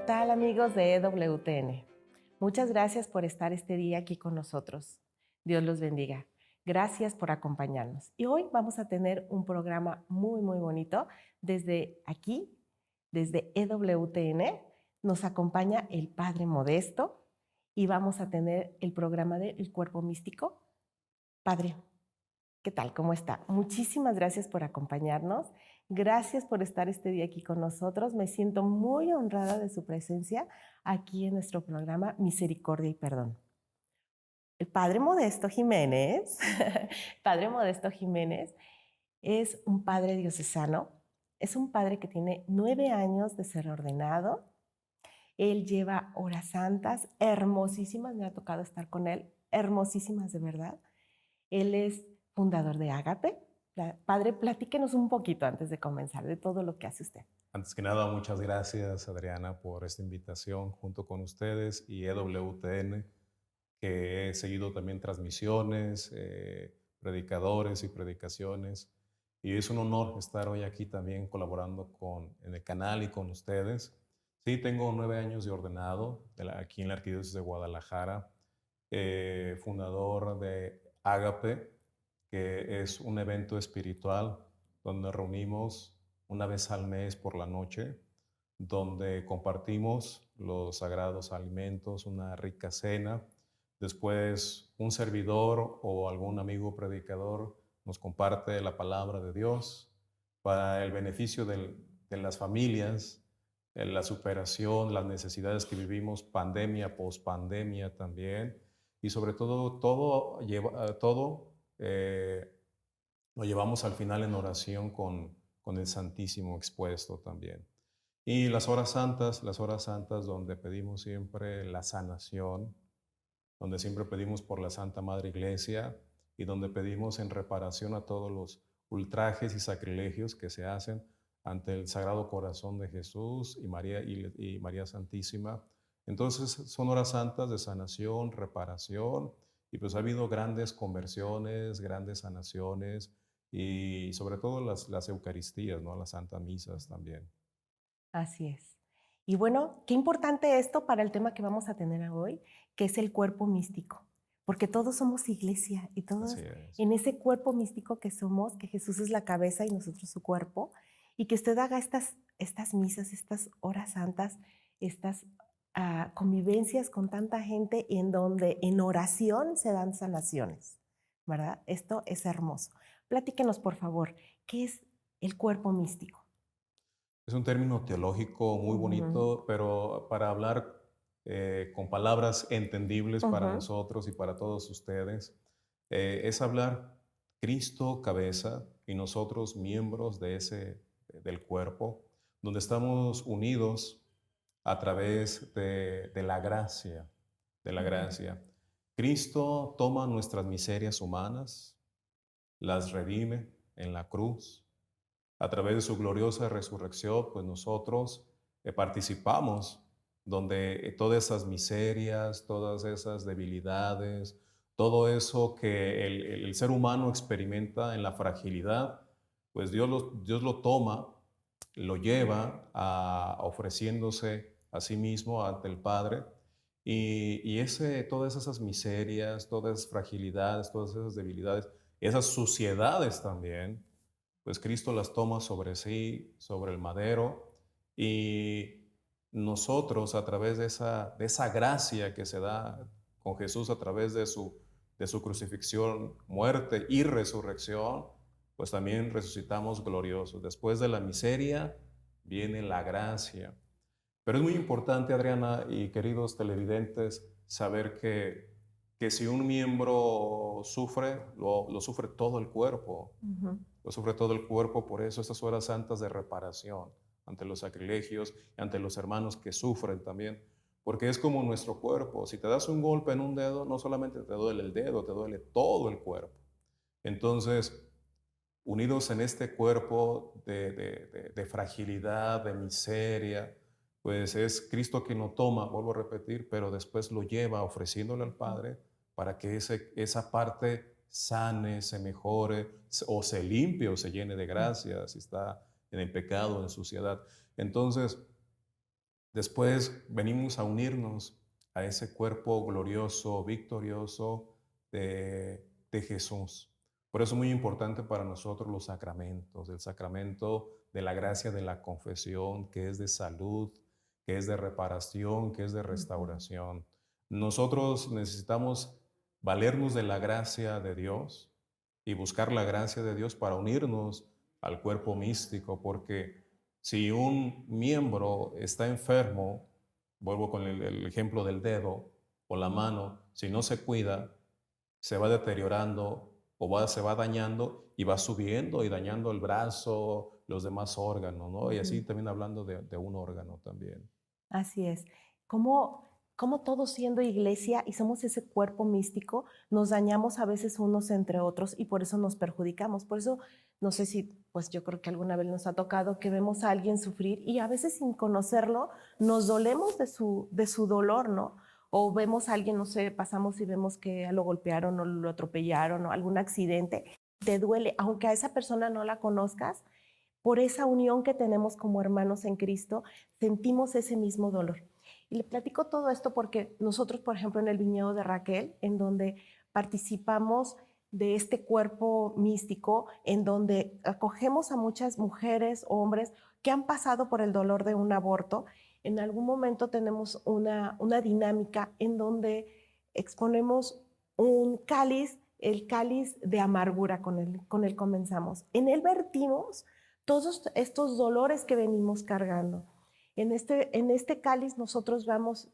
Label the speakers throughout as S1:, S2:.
S1: tal, amigos de EWTN? Muchas gracias por estar este día aquí con nosotros. Dios los bendiga. Gracias por acompañarnos. Y hoy vamos a tener un programa muy bonito desde aquí, desde EWTN. Nos acompaña el Padre Modesto y vamos a tener el programa de El Cuerpo Místico. Padre, ¿qué tal? ¿Cómo está? Muchísimas gracias por acompañarnos. Gracias por estar este día aquí con nosotros. Me siento muy honrada de su presencia aquí en nuestro programa Misericordia y Perdón. El Padre Modesto Jiménez, Padre Modesto Jiménez es un padre diocesano. Es un padre que tiene 9 años de ser ordenado. Él lleva horas santas hermosísimas. Me ha tocado estar con él, hermosísimas de verdad. Él es fundador de Ágape. Padre, platíquenos un poquito antes de comenzar de todo lo que hace usted.
S2: Antes que nada, muchas gracias, Adriana, por esta invitación junto con ustedes y EWTN, que he seguido también transmisiones, predicadores y predicaciones. Y es un honor estar hoy aquí también colaborando en el canal y con ustedes. Sí, tengo 9 años de ordenado aquí en la Arquidiócesis de Guadalajara, fundador de Ágape, que es un evento espiritual donde nos reunimos una vez al mes por la noche, donde compartimos los sagrados alimentos, una rica cena. Después, un servidor o algún amigo predicador nos comparte la palabra de Dios para el beneficio de las familias, la superación, las necesidades que vivimos, pandemia, pospandemia también, y sobre todo, todo lo llevamos al final en oración con el Santísimo expuesto también. Y las horas santas donde pedimos siempre la sanación, donde siempre pedimos por la Santa Madre Iglesia y donde pedimos en reparación a todos los ultrajes y sacrilegios que se hacen ante el Sagrado Corazón de Jesús y María Santísima. Entonces son horas santas de sanación, reparación, y pues ha habido grandes conversiones, grandes sanaciones y sobre todo las Eucaristías, ¿no? Las Santas Misas también.
S1: Así es. Y bueno, qué importante esto para el tema que vamos a tener hoy, que es el cuerpo místico, porque todos somos iglesia y
S2: Así
S1: todos
S2: es.
S1: en ese cuerpo místico que somos, que Jesús es la cabeza y nosotros su cuerpo, y que usted haga estas misas, estas horas santas, estas convivencias con tanta gente en donde en oración se dan sanaciones, ¿verdad? Esto es hermoso. Platíquenos, por favor, ¿qué es el cuerpo místico?
S2: Es un término teológico muy
S1: Ujú,
S2: bonito, pero para hablar con palabras entendibles para
S1: ujú.
S2: nosotros y para todos ustedes, es hablar Cristo cabeza y nosotros miembros del cuerpo, donde estamos unidos a través de la gracia, de la
S1: Ujú.
S2: gracia. Cristo toma nuestras miserias humanas, las redime en la cruz. A través de su gloriosa resurrección, pues nosotros participamos donde todas esas miserias, todas esas debilidades, todo eso que el ser humano experimenta en la fragilidad, pues Dios lo toma, lo lleva ofreciéndose a sí mismo ante el Padre. Todas esas miserias, todas esas fragilidades, todas esas debilidades, esas suciedades también, pues Cristo las toma sobre sí, sobre el madero, y nosotros a través de esa gracia que se da con Jesús a través de su crucifixión, muerte y resurrección, pues también resucitamos gloriosos. Después de la miseria viene la gracia. Pero es muy importante, Adriana y queridos televidentes, saber que si un miembro sufre, lo sufre todo el cuerpo.
S1: Ujú.
S2: Lo sufre todo el cuerpo, por eso estas horas santas de reparación ante los sacrilegios, ante los hermanos que sufren también, porque es como nuestro cuerpo. Si te das un golpe en un dedo, no solamente te duele el dedo, te duele todo el cuerpo. Entonces, unidos en este cuerpo de fragilidad, de miseria, pues es Cristo quien lo toma, vuelvo a repetir, pero después lo lleva ofreciéndole al Padre para que esa parte sane, se mejore, o se limpie o se llene de gracia si está en el pecado, en suciedad. Entonces, después venimos a unirnos a ese cuerpo glorioso, victorioso de Jesús. Por eso es muy importante para nosotros los sacramentos, el sacramento de la gracia de la confesión, que es de salud, que es de reparación, que es de
S1: Ujú.
S2: restauración. Nosotros necesitamos valernos de la gracia de Dios y buscar la gracia de Dios para unirnos al cuerpo místico, porque si un miembro está enfermo, vuelvo con el ejemplo del dedo o la mano, si no se cuida, se va deteriorando se va dañando y va subiendo y dañando el brazo, los demás órganos, ¿no? Y así
S1: Ujú.
S2: también hablando de un órgano también.
S1: Así es. ¿Cómo todos siendo iglesia y somos ese cuerpo místico, nos dañamos a veces unos entre otros y por eso nos perjudicamos? Por eso, no sé si, pues yo creo que alguna vez nos ha tocado que vemos a alguien sufrir y a veces sin conocerlo nos dolemos de su dolor, ¿no? O vemos a alguien, no sé, pasamos y vemos que lo golpearon o lo atropellaron o algún accidente, te duele, aunque a esa persona no la conozcas, por esa unión que tenemos como hermanos en Cristo, sentimos ese mismo dolor. Y le platico todo esto porque nosotros, por ejemplo, en el viñedo de Raquel, en donde participamos de este cuerpo místico, en donde acogemos a muchas mujeres, hombres que han pasado por el dolor de un aborto, en algún momento tenemos una dinámica en donde exponemos un cáliz, el cáliz de amargura con el comenzamos. En él vertimos todos estos dolores que venimos cargando. En este cáliz nosotros vamos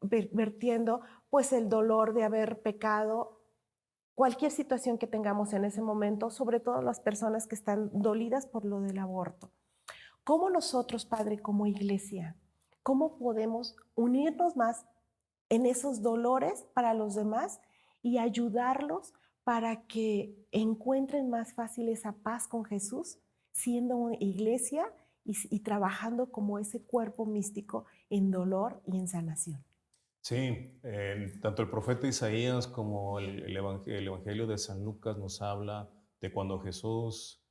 S1: vertiendo pues el dolor de haber pecado, cualquier situación que tengamos en ese momento, sobre todo las personas que están dolidas por lo del aborto. ¿Cómo nosotros, Padre, como iglesia, cómo podemos unirnos más en esos dolores para los demás y ayudarlos para que encuentren más fácil esa paz con Jesús, siendo una iglesia y trabajando como ese cuerpo místico en dolor y en sanación?
S2: Sí, tanto el profeta Isaías como el Evangelio de San Lucas nos habla de cuando Jesús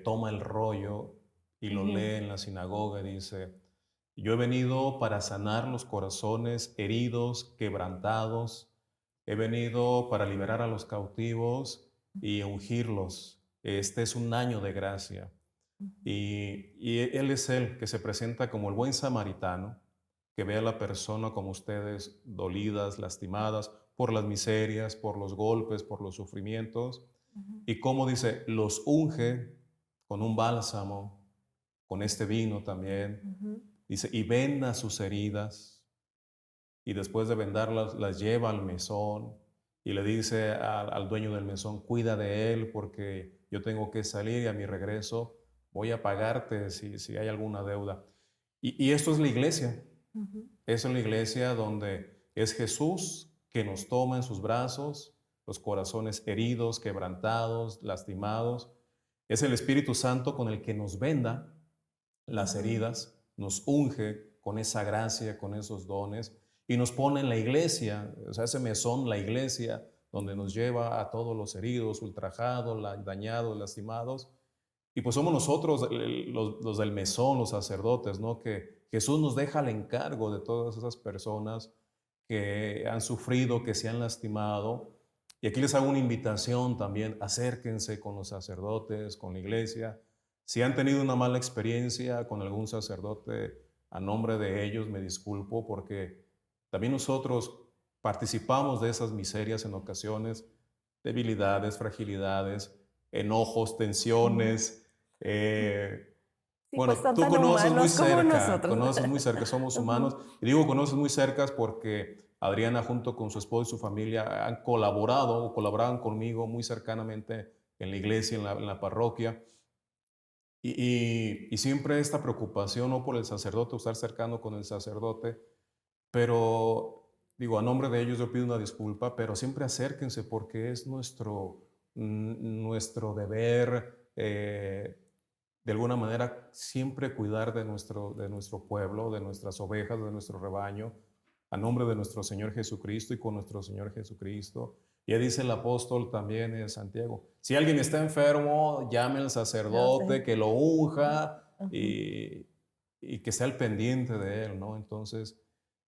S2: toma el rollo y lo
S1: Ujú,
S2: lee en la sinagoga y dice, yo he venido para sanar los corazones heridos, quebrantados, he venido para liberar a los cautivos y ungirlos. Este es un año de gracia.
S1: ujú,
S2: Y Él es el que se presenta como el buen samaritano, que ve a la persona como ustedes, dolidas, lastimadas por las miserias, por los golpes, por los sufrimientos,
S1: ujú,
S2: y como dice, los unge con un bálsamo, con este vino también,
S1: ujú,
S2: dice, y venda sus heridas, y después de vendarlas, las lleva al mesón, y le dice al dueño del mesón, cuida de él porque yo tengo que salir y a mi regreso voy a pagarte si hay alguna deuda. Y esto es la iglesia.
S1: ujú.
S2: Es en la iglesia donde es Jesús que nos toma en sus brazos, los corazones heridos, quebrantados, lastimados. Es el Espíritu Santo con el que nos venda las
S1: Ujú,
S2: heridas, nos unge con esa gracia, con esos dones y nos pone en la iglesia, o sea, ese mesón, la iglesia, donde
S1: ujú,
S2: nos lleva a todos los heridos, ultrajados, dañados, lastimados. Y pues somos nosotros los del mesón, los sacerdotes, ¿no? Que Jesús nos deja el encargo de todas esas personas que han sufrido, que se han lastimado. Y aquí les hago una invitación también, acérquense con los sacerdotes, con la iglesia. Si han tenido una mala experiencia con algún sacerdote, a nombre de ellos me disculpo porque también nosotros participamos de esas miserias en ocasiones, debilidades, fragilidades, enojos,
S1: ujú.
S2: tensiones. eh,
S1: Sí, pues
S2: bueno,
S1: son
S2: tú
S1: tan humanos como nosotros.
S2: conoces muy cerca, somos humanos.
S1: Ujú,
S2: Y digo conoces muy cerca porque Adriana junto con su esposo y su familia han colaborado o colaboraban conmigo muy cercanamente en la iglesia, en la parroquia. Y siempre esta preocupación, no por el sacerdote, o estar cercano con el sacerdote, pero digo, a nombre de ellos yo pido una disculpa, pero siempre acérquense porque es nuestro deber, de alguna manera, siempre cuidar de nuestro pueblo, de nuestras ovejas, de nuestro rebaño, a nombre de nuestro Señor Jesucristo y con nuestro Señor Jesucristo. Ya dice el apóstol también en Santiago, si alguien está enfermo, llame al
S1: ya sé.
S2: sacerdote, que lo unja
S1: Ujú,
S2: y y que sea el pendiente de Él, ¿no? Entonces,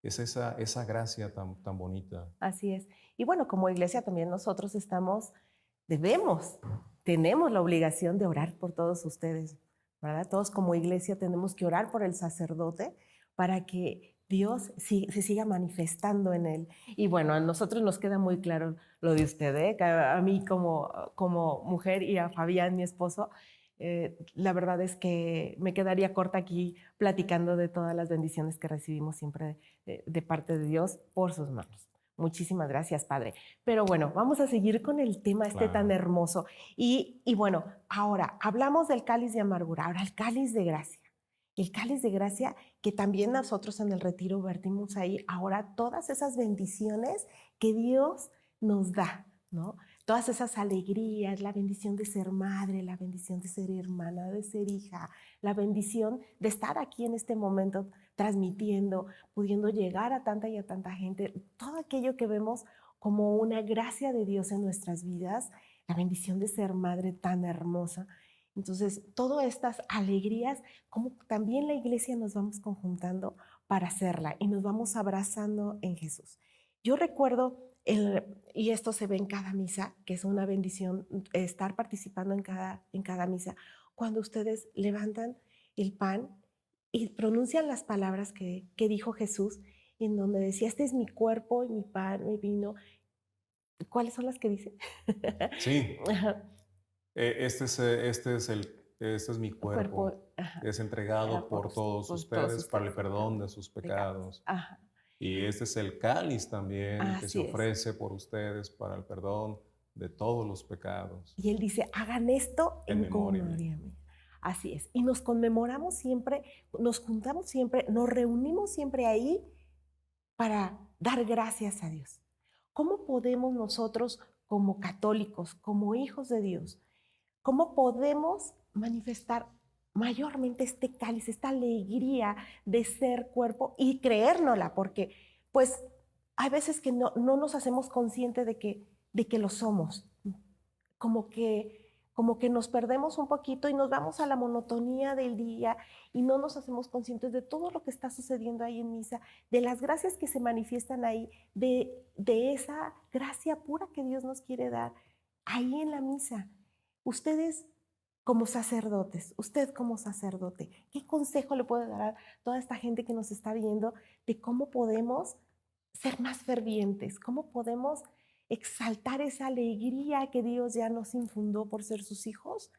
S2: es esa gracia tan bonita.
S1: Así es. Y bueno, como iglesia también nosotros debemos, tenemos la obligación de orar por todos ustedes, ¿verdad? Todos como iglesia tenemos que orar por el sacerdote para que Dios se siga manifestando en él. Y bueno, a nosotros nos queda muy claro lo de usted, ¿eh? Que a mí como mujer y a Fabián, mi esposo, la verdad es que me quedaría corta aquí platicando de todas las bendiciones que recibimos siempre de parte de Dios por sus manos. Muchísimas gracias, Padre. Pero bueno, vamos a seguir con el tema tan
S2: Claro.
S1: hermoso. Y bueno, ahora hablamos del cáliz de amargura, ahora el cáliz de gracia. El cáliz de gracia que también nosotros en el retiro vertimos ahí, ahora todas esas bendiciones que Dios nos da, ¿no? Todas esas alegrías, la bendición de ser madre, la bendición de ser hermana, de ser hija, la bendición de estar aquí en este momento transmitiendo, pudiendo llegar a tanta y a tanta gente, todo aquello que vemos como una gracia de Dios en nuestras vidas, la bendición de ser madre tan hermosa. Entonces, todas estas alegrías, como también la iglesia nos vamos conjuntando para hacerla y nos vamos abrazando en Jesús. Yo recuerdo, y esto se ve en cada misa, que es una bendición estar participando en cada misa, cuando ustedes levantan el pan y pronuncian las palabras que dijo Jesús, en donde decía, este es mi cuerpo y mi pan, mi vino. ¿Cuáles son las que dice?
S2: Sí,
S1: Ajá,
S2: este es mi cuerpo,
S1: cuerpo, ajá,
S2: que es entregado por todos
S1: por todos
S2: ustedes para el
S1: ustedes,
S2: perdón de sus
S1: pecados.
S2: pecados.
S1: Ajá,
S2: Y este es el cáliz también que se
S1: así es.
S2: ofrece por ustedes para el perdón de todos los pecados,
S1: Y él dice, hagan esto
S2: en
S1: en
S2: memoria mía.
S1: conmemoria mía. Así es. Y nos conmemoramos siempre, nos juntamos siempre, nos reunimos siempre ahí para dar gracias a Dios. ¿Cómo podemos nosotros, como católicos, como hijos de Dios, cómo podemos manifestar mayormente este cáliz, esta alegría de ser cuerpo y creérnosla? Porque pues hay veces que no nos hacemos conscientes de que lo somos, como que nos perdemos un poquito y nos vamos a la monotonía del día y no nos hacemos conscientes de todo lo que está sucediendo ahí en misa, de las gracias que se manifiestan ahí, de esa gracia pura que Dios nos quiere dar ahí en la misa. Ustedes como sacerdotes, usted como sacerdote, ¿qué consejo le puede dar a toda esta gente que nos está viendo de cómo podemos ser más fervientes? ¿Cómo podemos exaltar esa alegría que Dios ya nos infundó por ser sus hijos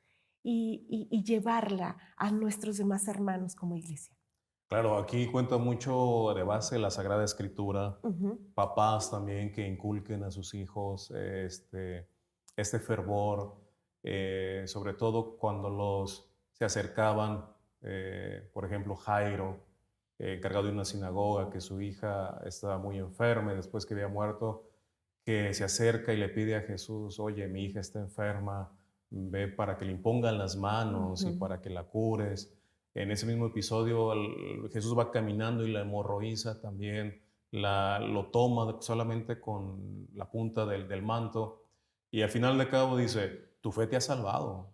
S1: y llevarla a nuestros demás hermanos como iglesia?
S2: Claro, aquí cuenta mucho de base la Sagrada Escritura,
S1: Ujú,
S2: papás también que inculquen a sus hijos este fervor, sobre todo cuando se acercaban, por ejemplo, Jairo, encargado de una sinagoga, que su hija estaba muy enferma y después que había muerto, que se acerca y le pide a Jesús, oye, mi hija está enferma, ve para que le impongan las manos y
S1: ujú,
S2: para que la cures. En ese mismo episodio, Jesús va caminando y la hemorroísa también lo toma solamente con la punta del manto y al final de cabo dice, tu fe te ha salvado.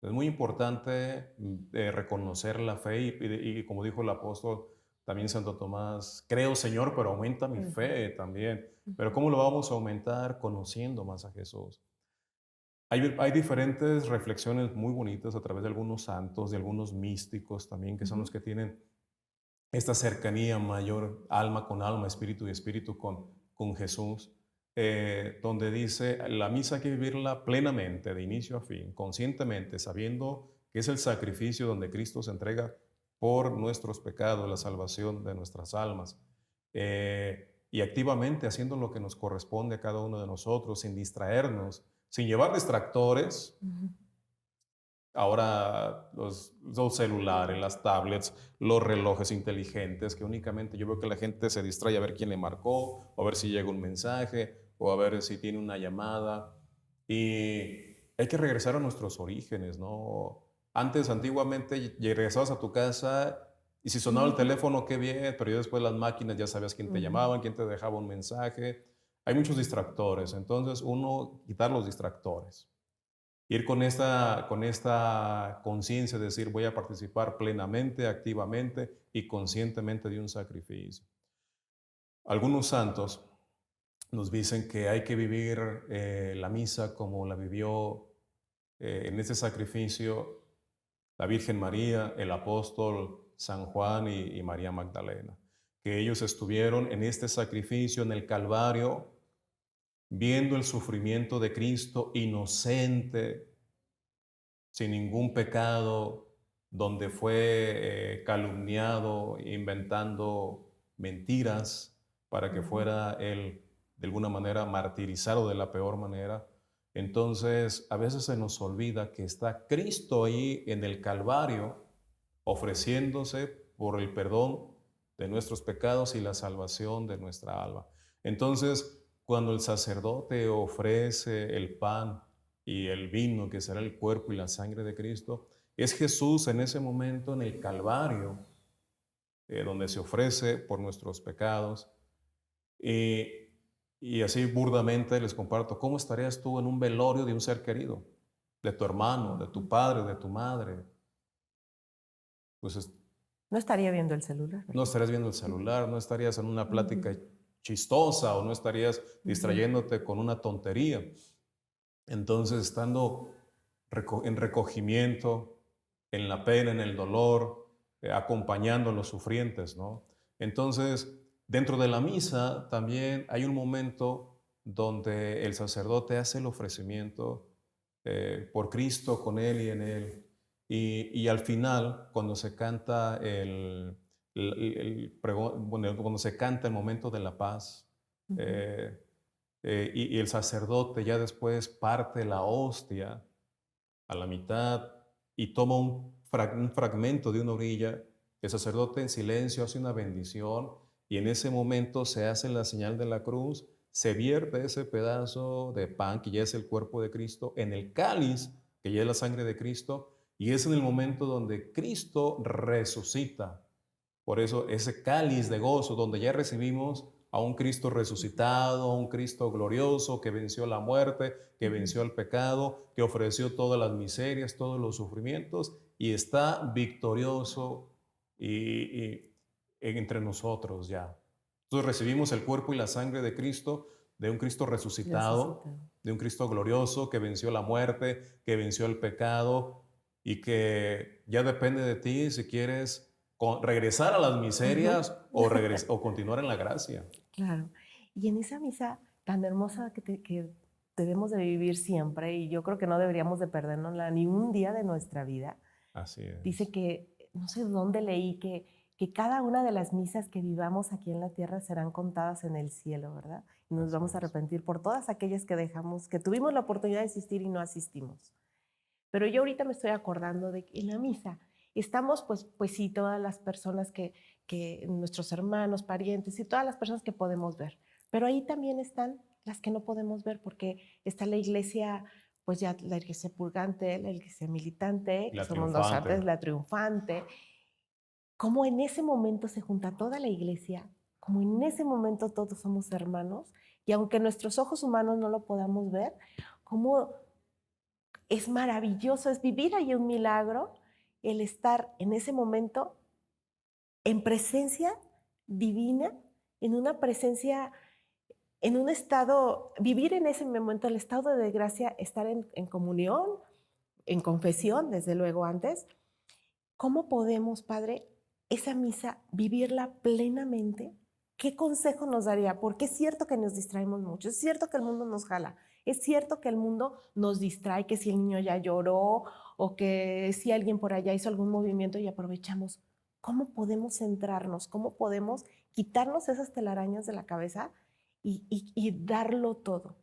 S2: Es muy importante reconocer la fe y como dijo el apóstol también Santo Tomás, creo Señor, pero aumenta mi
S1: ujú,
S2: fe también. Pero
S1: ujú,
S2: ¿cómo lo vamos a aumentar? Conociendo más a Jesús. Hay diferentes reflexiones muy bonitas a través de algunos santos, de algunos místicos también, que son los
S1: ujú,
S2: que tienen esta cercanía mayor, alma con alma, espíritu y espíritu con Jesús, donde dice, la misa hay que vivirla plenamente, de inicio a fin, conscientemente, sabiendo que es el sacrificio donde Cristo se entrega por nuestros pecados, la salvación de nuestras almas, y activamente haciendo lo que nos corresponde a cada uno de nosotros, sin distraernos, sin llevar distractores.
S1: ujú.
S2: Ahora los celulares, las tablets, los relojes inteligentes, que únicamente yo veo que la gente se distrae a ver quién le marcó, o a ver si llega un mensaje, o a ver si tiene una llamada. Y hay que regresar a nuestros orígenes, ¿no? Antes, antiguamente, regresabas a tu casa y si sonaba el
S1: Ujú,
S2: teléfono, qué bien, pero ya después las máquinas ya sabías quién te
S1: ujú.
S2: llamaban, quién te dejaba un mensaje. Hay muchos distractores, entonces uno, quitar los distractores. Ir con esta conciencia de decir, voy a participar plenamente, activamente y conscientemente de un sacrificio. Algunos santos nos dicen que hay que vivir la misa como la vivió en ese sacrificio la Virgen María, el apóstol San Juan y María Magdalena, que ellos estuvieron en este sacrificio en el Calvario, viendo el sufrimiento de Cristo inocente, sin ningún pecado, donde fue calumniado, inventando mentiras para que
S1: Ujú.
S2: fuera él de alguna manera martirizado de la peor manera. Entonces, a veces se nos olvida que está Cristo ahí en el Calvario, ofreciéndose por el perdón de nuestros pecados y la salvación de nuestra alma. Entonces, cuando el sacerdote ofrece el pan y el vino, que será el cuerpo y la sangre de Cristo, es Jesús en ese momento en el Calvario, donde se ofrece por nuestros pecados. Y, y así burdamente les comparto, ¿cómo estarías tú en un velorio de un ser querido? De tu hermano, de tu
S1: Ujú.
S2: padre, de tu madre. Pues
S1: No estaría viendo el celular,
S2: no
S1: ¿verdad?
S2: estarías viendo el celular, no estarías en una
S1: Ujú,
S2: plática chistosa o no estarías
S1: ujú.
S2: distrayéndote con una tontería. Entonces, estando en recogimiento, en la pena, en el dolor, acompañando a los sufrientes, ¿no? Entonces, dentro de la misa también hay un momento donde el sacerdote hace el ofrecimiento por Cristo, con Él y en Él. Y al final, cuando se canta bueno, cuando se canta el momento de la paz,
S1: Ujú.
S2: eh, y el sacerdote ya después parte la hostia a la mitad y toma un fragmento de una orilla. El sacerdote en silencio hace una bendición y en ese momento se hace la señal de la cruz, se vierte ese pedazo de pan que ya es el cuerpo de Cristo en el cáliz que ya es la sangre de Cristo y es en el momento donde Cristo resucita. Por eso ese cáliz de gozo donde ya recibimos a un Cristo
S1: Ujú,
S2: resucitado, a un Cristo glorioso que venció la muerte, que
S1: ujú.
S2: venció el pecado, que ofreció todas las miserias, todos los sufrimientos y está victorioso entre nosotros ya. Entonces recibimos el cuerpo y la sangre de Cristo, de un Cristo resucitado,
S1: Resucitado.
S2: de un Cristo glorioso que venció la muerte, que venció el pecado y que ya depende de ti si quieres regresar a las
S1: Ujú.
S2: miserias o continuar en la gracia.
S1: Claro. Y en esa misa tan hermosa que debemos de vivir siempre, y yo creo que no deberíamos de perdernosla ni un día de nuestra vida,
S2: Así
S1: dice
S2: es.
S1: que, no sé dónde leí, que cada una de las misas que vivamos aquí en la tierra serán contadas en el cielo, ¿verdad? Y nos
S2: Así
S1: vamos a
S2: es.
S1: arrepentir por todas aquellas que dejamos, que tuvimos la oportunidad de asistir y no asistimos. Pero yo ahorita me estoy acordando de que en la misa estamos, pues sí, todas las personas que nuestros hermanos, parientes y todas las personas que podemos ver. Pero ahí también están las que no podemos ver porque está la iglesia, pues ya la iglesia purgante, la iglesia militante, que
S2: La
S1: somos nosotros,
S2: triunfante.
S1: la triunfante. Cómo en ese momento se junta toda la iglesia, como en ese momento todos somos hermanos y aunque nuestros ojos humanos no lo podamos ver, cómo es maravilloso, es vivir ahí un milagro, el estar en ese momento en presencia divina, en una presencia, en un estado, vivir en ese momento el estado de gracia, estar en comunión, en confesión, desde luego antes. ¿Cómo podemos, Padre, esa misa vivirla plenamente? ¿Qué consejo nos daría? Porque es cierto que nos distraemos mucho, es cierto que el mundo nos jala, es cierto que el mundo nos distrae, que si el niño ya lloró o que si alguien por allá hizo algún movimiento y aprovechamos. ¿Cómo podemos centrarnos? ¿Cómo podemos quitarnos esas telarañas de la cabeza y darlo todo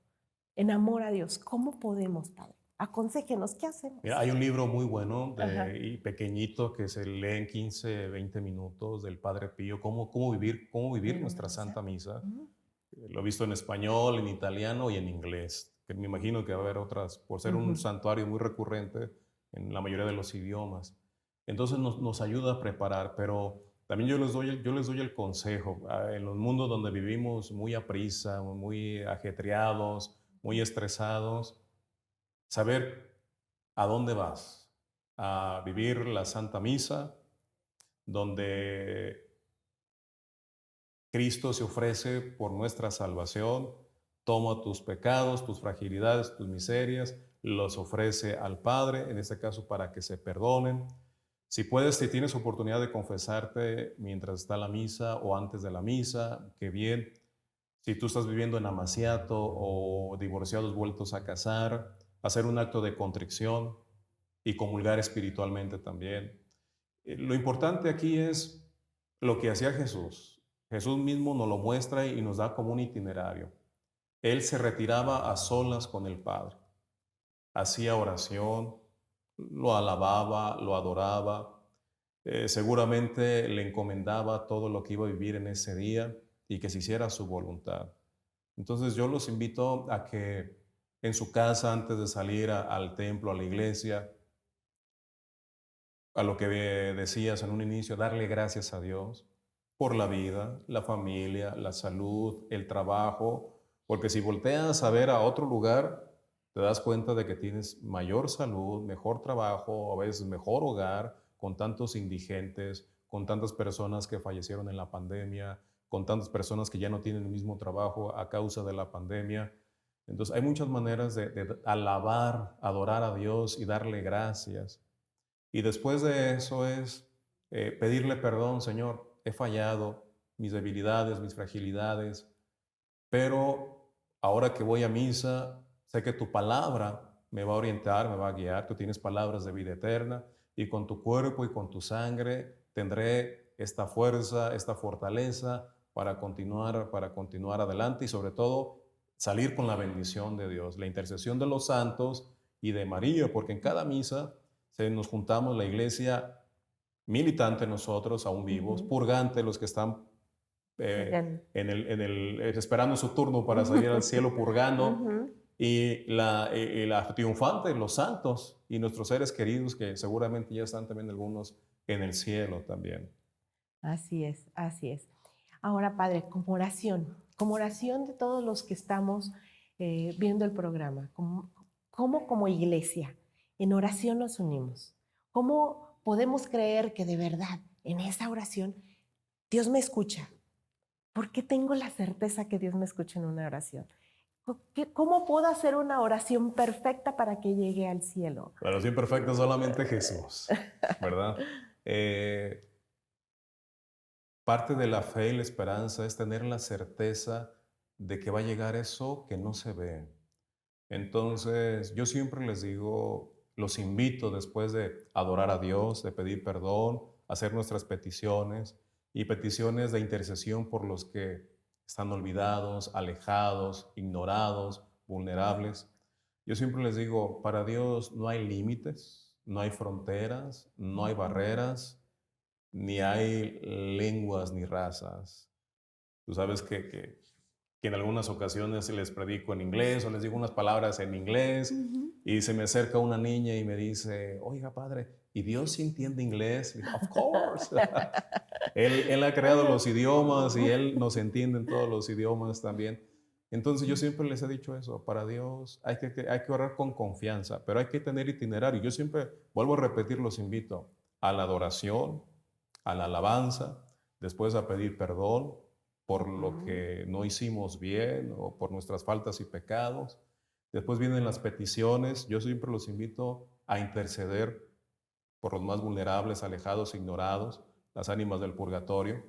S1: en amor a Dios? ¿Cómo podemos, Padre? Aconséjenos, ¿qué
S2: Mira,
S1: hacemos?
S2: hay un libro muy bueno
S1: Ajá.
S2: y pequeñito que se lee en 15, 20 minutos del Padre Pío, cómo vivir
S1: ¿En la
S2: nuestra
S1: misa?
S2: Santa Misa.
S1: Mm.
S2: Lo he visto en español, en italiano y en inglés, que me imagino que va a haber otras, por ser un
S1: Ujú.
S2: santuario muy recurrente en la mayoría de los idiomas. Entonces nos ayuda a preparar, pero también yo les doy el consejo, en los mundos donde vivimos muy a prisa, muy ajetreados, muy estresados, saber ¿A dónde vas? A vivir la Santa Misa, donde Cristo se ofrece por nuestra salvación, toma tus pecados, tus fragilidades, tus miserias, los ofrece al Padre, en este caso para que se perdonen. Si puedes, si tienes oportunidad de confesarte mientras está la misa o antes de la misa, qué bien. Si tú estás viviendo en amaciato o divorciados vueltos a casar, hacer un acto de contrición y comulgar espiritualmente también. Lo importante aquí es lo que hacía Jesús. Jesús mismo nos lo muestra y nos da como un itinerario. Él se retiraba a solas con el Padre, hacía oración, lo alababa, lo adoraba, seguramente le encomendaba todo lo que iba a vivir en ese día y que se hiciera su voluntad. Entonces yo los invito a que en su casa, antes de salir al templo, a la iglesia, a lo que decías en un inicio, darle gracias a Dios por la vida, la familia, la salud, el trabajo, porque si volteas a ver a otro lugar, te das cuenta de que tienes mayor salud, mejor trabajo, a veces mejor hogar, con tantos indigentes, con tantas personas que fallecieron en la pandemia, con tantas personas que ya no tienen el mismo trabajo a causa de la pandemia. Entonces hay muchas maneras de alabar, adorar a Dios y darle gracias. Y después de eso es pedirle perdón, Señor, he fallado, mis debilidades, mis fragilidades, pero ahora que voy a misa, sé que tu palabra me va a orientar, me va a guiar, tú tienes palabras de vida eterna y con tu cuerpo y con tu sangre tendré esta fuerza, esta fortaleza para continuar adelante y sobre todo salir con la bendición de Dios, la intercesión de los santos y de María, porque en cada misa nos juntamos la iglesia militante nosotros, aún vivos,
S1: Ujú.
S2: purgante los que están
S1: Oigan.
S2: esperando su turno para salir al cielo purgando,
S1: Ujú.
S2: y la triunfante, los santos y nuestros seres queridos que seguramente ya están también algunos en el cielo también.
S1: Así es, así es. Ahora, Padre, como oración de todos los que estamos viendo el programa, ¿cómo como iglesia en oración nos unimos? ¿Cómo podemos creer que de verdad en esa oración Dios me escucha? ¿Por qué tengo la certeza que Dios me escucha en una oración? ¿Cómo puedo hacer una oración perfecta para que llegue al cielo?
S2: La oración perfecta es solamente Jesús, ¿verdad? Eh, Parte de la fe y la esperanza es tener la certeza de que va a llegar eso que no se ve. Entonces, yo siempre les digo, los invito después de adorar a Dios, de pedir perdón, hacer nuestras peticiones y peticiones de intercesión por los que están olvidados, alejados, ignorados, vulnerables. Yo siempre les digo, para Dios no hay límites, no hay fronteras, no hay barreras, ni hay lenguas ni razas. Tú sabes que en algunas ocasiones les predico en inglés o les digo unas palabras en inglés
S1: Ujú.
S2: y se me acerca una niña y me dice, oiga padre, ¿y Dios sí entiende inglés? Y digo, of course. Él ha creado los idiomas y Él nos entiende en todos los idiomas también. Entonces yo siempre les he dicho eso, para Dios hay que orar con confianza, pero hay que tener itinerario. Yo siempre vuelvo a repetir, los invito a la adoración, a la alabanza, después a pedir perdón por lo
S1: Ujú.
S2: que no hicimos bien o por nuestras faltas y pecados. Después vienen las peticiones. Yo siempre los invito a interceder por los más vulnerables, alejados, ignorados, las ánimas del purgatorio.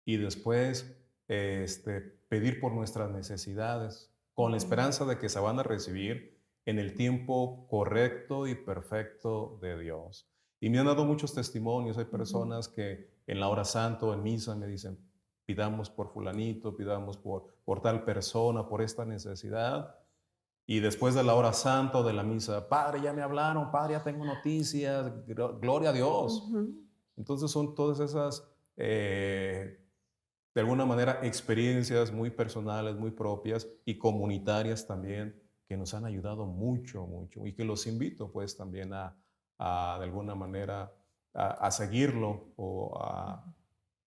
S2: Y después pedir por nuestras necesidades, con la
S1: Ujú.
S2: esperanza de que se van a recibir en el tiempo correcto y perfecto de Dios. Y me han dado muchos testimonios. Hay
S1: Ujú.
S2: personas que en la hora santa o en misa me dicen, pidamos por fulanito, pidamos por tal persona, por esta necesidad. Y después de la hora santa o de la misa, Padre, ya me hablaron, Padre, ya tengo noticias, gloria a Dios.
S1: Ujú.
S2: Entonces son todas esas, de alguna manera, experiencias muy personales, muy propias y comunitarias también, que nos han ayudado mucho, mucho, y que los invito pues también de alguna manera, a seguirlo o a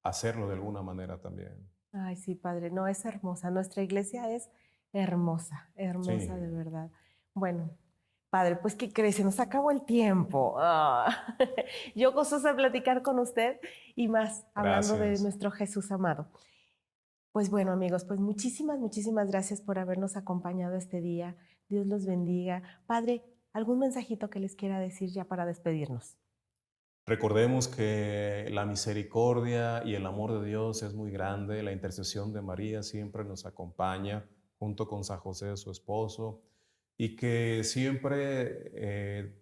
S2: hacerlo de alguna manera también.
S1: Ay, sí, Padre, no, es hermosa. Nuestra iglesia es hermosa, hermosa de
S2: Sí.
S1: verdad. Bueno, Padre, pues ¿qué crees? Se nos acabó el tiempo. Yo gozosa de platicar con usted y más hablando de
S2: Gracias.
S1: nuestro Jesús amado. Pues bueno, amigos, pues muchísimas gracias por habernos acompañado este día. Dios los bendiga. Padre, ¿algún mensajito que les quiera decir ya para despedirnos?
S2: Recordemos que la misericordia y el amor de Dios es muy grande. La intercesión de María siempre nos acompaña junto con San José, su esposo, y que siempre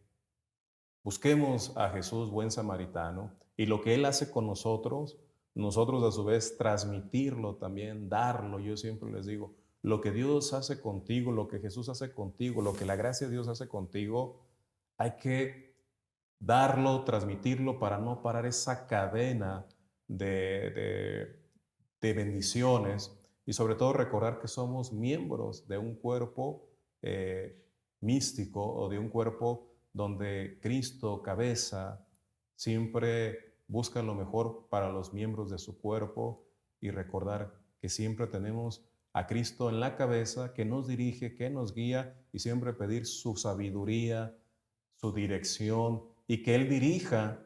S2: busquemos a Jesús, buen samaritano, y lo que Él hace con nosotros a su vez transmitirlo también, darlo. Yo siempre les digo, lo que Dios hace contigo, lo que Jesús hace contigo, lo que la gracia de Dios hace contigo, hay que darlo, transmitirlo para no parar esa cadena de, de, de bendiciones y sobre todo recordar que somos miembros de un cuerpo místico o de un cuerpo donde Cristo, cabeza, siempre busca lo mejor para los miembros de su cuerpo y recordar que siempre tenemos a Cristo en la cabeza que nos dirige, que nos guía y siempre pedir su sabiduría, su dirección y que Él dirija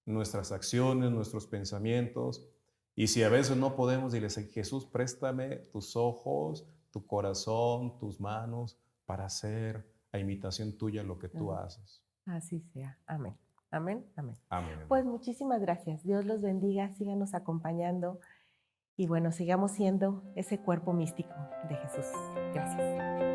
S2: nuestras acciones, nuestros pensamientos. Y si a veces no podemos, dile, Jesús, préstame tus ojos, tu corazón, tus manos para hacer a imitación tuya lo que tú
S1: Amén.
S2: haces.
S1: Así sea. Amén. Amén. Amén.
S2: Amén.
S1: Pues muchísimas gracias. Dios los bendiga. Síganos acompañando y bueno, sigamos siendo ese cuerpo místico de Jesús. Gracias.